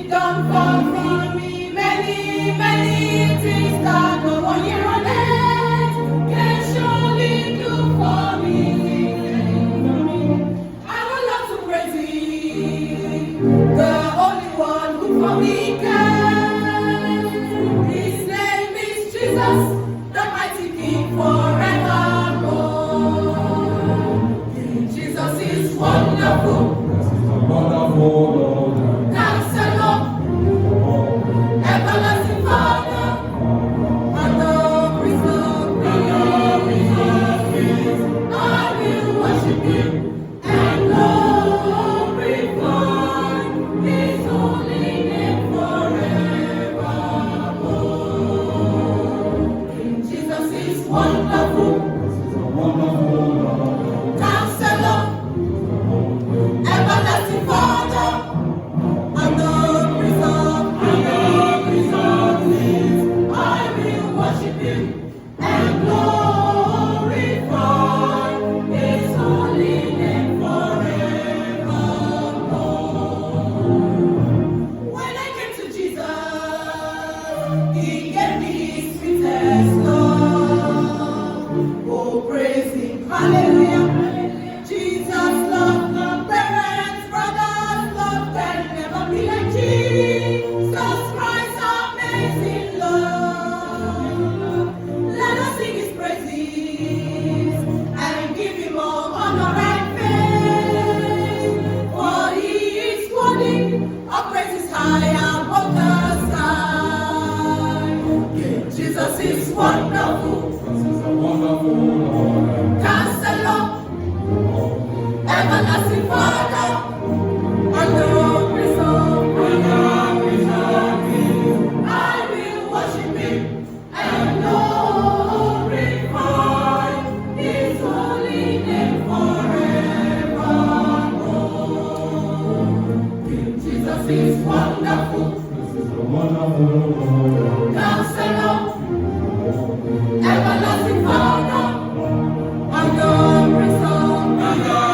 done for me. Many, many things that no one here on earth can surely do for me. I would love to praise Him, the only one who for me can. His name is Jesus, the mighty King forevermore. Jesus is wonderful. Wonderful Lord, Counselor, everlasting Father, and the Prince of Peace. I will worship Him and glorify His holy name forevermore. King Jesus is wonderful. wonderful Lord, Counselor, everlasting Father, and the Prince of Peace. I will worship Him and glorify His holy name forevermore. When I came to Jesus, He gave me His sweetest love. Oh, praise Him, hallelujah. Jesus loved parents, brothers, love can never be like Jesus Christ's amazing love. Let us sing His praises and give Him all honor and praise. For He is worthy of praises high above the sky. Jesus is wonderful. this is a wonderful Lord, Counselor, everlasting Father, and the Prince of Peace. I will worship Him and glorify His holy name forevermore. King Jesus is wonderful. this is a wonderful Lord, Counselor, everlasting Father, and the Prince of Peace.